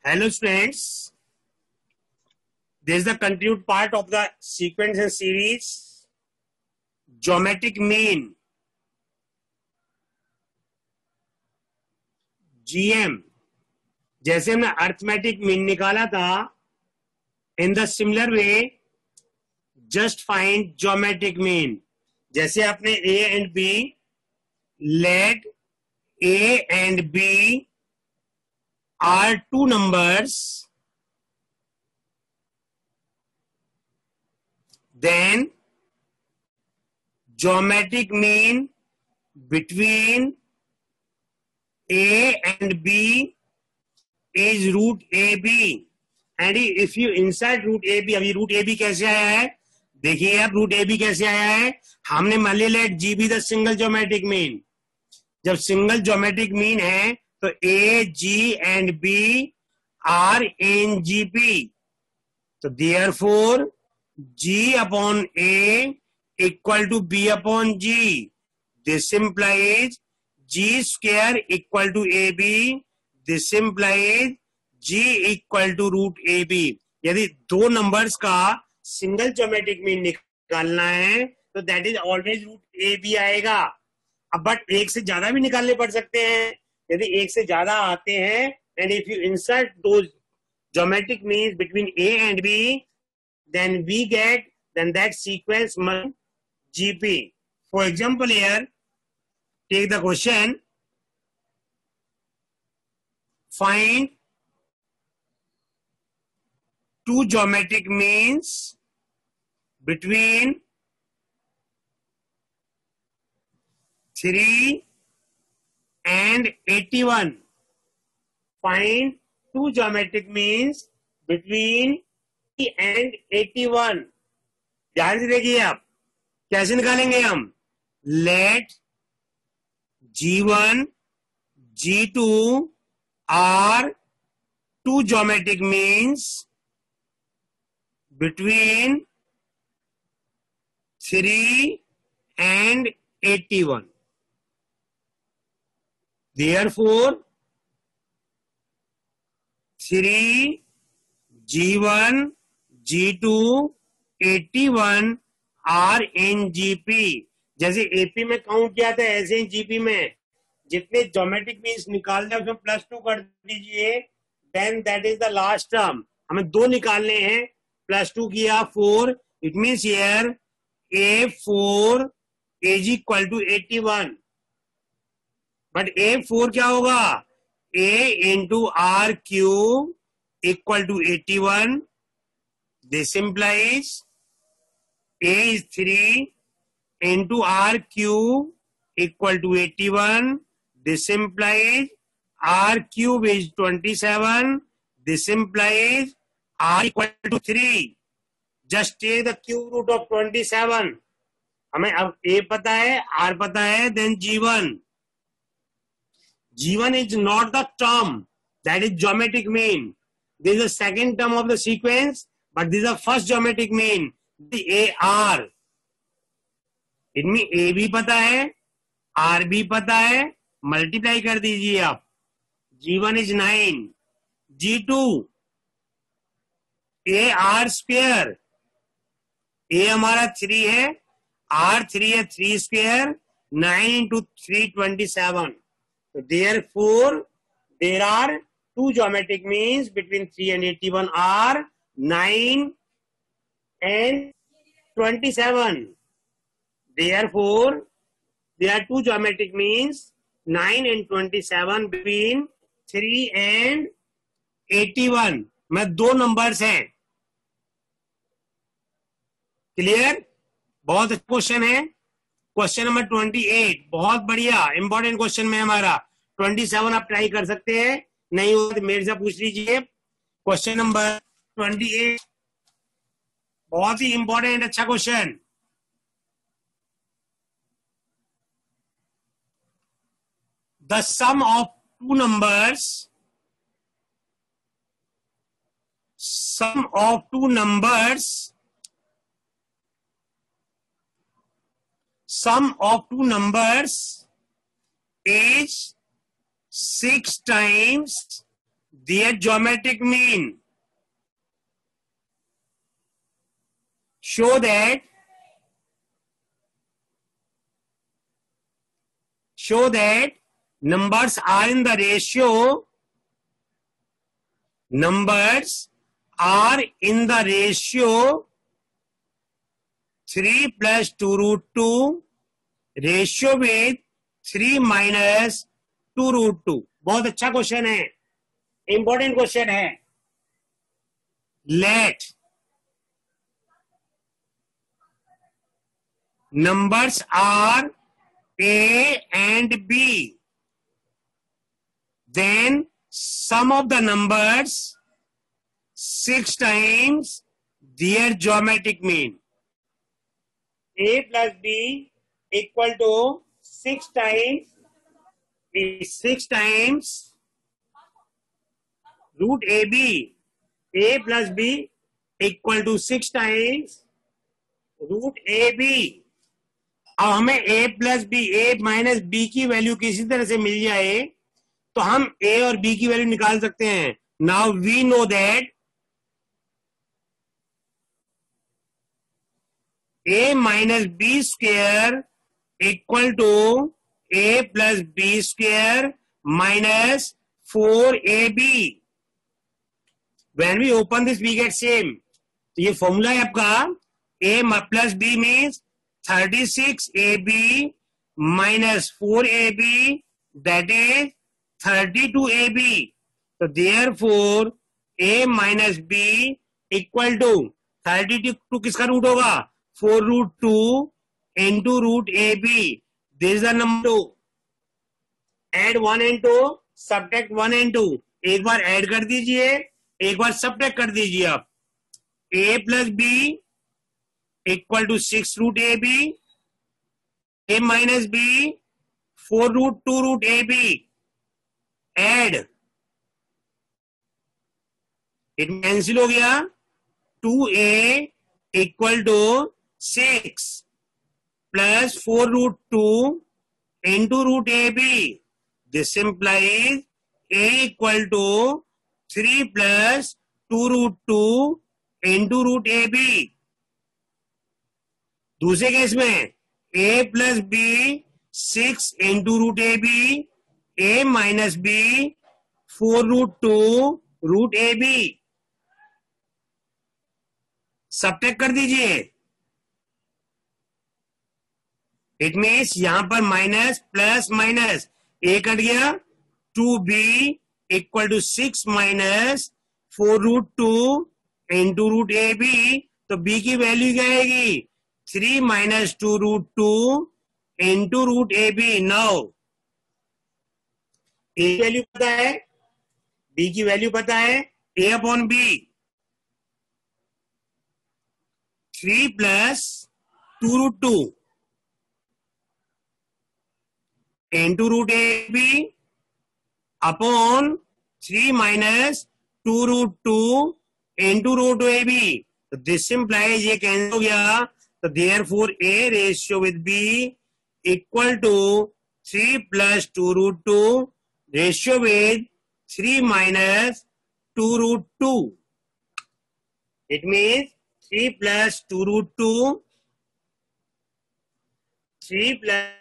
Hello students, this is the continued part of the sequence and series geometric mean GM. जैसे हमने arithmetic mean निकाला था, in the similar way just find geometric mean. जैसे आपने A and B, let A and B are two numbers, then geometric mean between A and B is root AB. And if you insert root AB, अभी root AB कैसे आया है? देखिए आप root AB कैसे आया है. हमने मान लिया let G be the single geometric mean. जब सिंगल ज्योमेट्रिक मीन है तो A, G and B are in GP. तो therefore G upon A equal to B upon G. This implies G square equal to AB. This implies G equal to root AB. यदि दो numbers का single geometric mean निकालना है तो that is always root AB आएगा. अब but एक से ज्यादा भी निकालने पड़ सकते हैं. यदि एक से ज्यादा आते हैं and if you insert those geometric means between A and B, then we get that sequence GP. For example, here take the question, find two geometric means between 3 and 81. Find two geometric means between 3 and 81. ध्यान से देखिए आप कैसे निकालेंगे हम. Let G1, G2 are two geometric means between 3 and 81. Therefore 3, G1, G2, 81 are in GP. जैसे AP में count किया था ऐसे ही GP में जितने ज्योमेट्रिक मीन्स निकालने हैं उसमें +2 कर दीजिए. Then that is the last term. हमें दो निकालने हैं, +2 किया 4. It means here A4 is equal to 81. But A4 क्या होगा? A into R cube equal to 81. This implies A is 3 into R cube equal to 81. This implies R cube is 27. This implies R equal to 3. Just take the cube root of 27. हमें अब A पता है, R पता है, then G1. G1 is not the term, that is geometric mean. This is the second term of the sequence, but this is the first geometric mean, the AR. इनमें A भी पता है, R भी पता है, multiply कर दीजिए आप. G1 is 9, G2 AR square. A हमारा 3 है, R 3 है, 3 square, 9 into 3 27. So therefore there are two geometric means between 3 and 81 are 9 and 27. Therefore there are two geometric means 9 and 27 between 3 and 81. मैं दो नंबर्स हैं. Clear? बहुत अच्छा question है. Question number 28 बहुत बढ़िया इंपॉर्टेंट क्वेश्चन में हमारा. 27 आप ट्राई कर सकते हैं, नहीं हो तो मेरे से पूछ लीजिए. क्वेश्चन नंबर 28 बहुत ही इंपॉर्टेंट अच्छा question. The sum of two numbers, sum of two numbers is 6 times their geometric mean. Show that numbers are in the ratio. Numbers are in the ratio 3 plus 2 root 2 ratio with 3 minus 2 root 2. बहुत अच्छा question है, important question है. Let numbers are A and B, then sum of the numbers 6 times their geometric mean. A plus B equal to 6 times root AB. A plus B equal to 6 times root AB. अब हमें a plus B, a minus B की value किसी तरह से मिल जाए तो हम a और b की वैल्यू निकाल सकते हैं. Now we know that a minus B square equal to a plus B square minus 4ab. When we open this we get same. तो ये फॉर्मूला है आपका a plus B means 36ab minus 4ab, that is 32ab. So therefore a minus b equal to 32 किसका root होगा? 4 root 2 into root ab. This is the number 2. Add 1 and 2, subtract 1 and 2. एक बार add कर दीजिए, एक बार subtract कर दीजिए आप. a plus b equal to 6 root AB, A minus B 4 root 2 root AB. Add, it cancel हो गया. 2A equal to 6 plus 4 root 2 into root AB. This implies A equal to 3 plus 2 root 2 into root AB. दूसरे केस में a plus B 6 into root A B, a minus B 4 root 2 root A B. Subtract कर दीजिए. It means यहां पर minus plus minus a cut गया. 2b equal to 6 minus 4 root 2 into root A B. तो b की value क्या आएगी? 3 minus 2 root 2 into root AB. Now A की वैल्यू पता है, B की वैल्यू पता है. A upon B 3 plus 2 root 2 into root AB upon 3 minus 2 root 2 into root AB. तो this implies ये कैंसिल हो गया. So therefore A ratio with B equal to 3 plus 2 root 2 ratio with 3 minus 2 root 2. It means 3 plus 2 root 2, 3 plus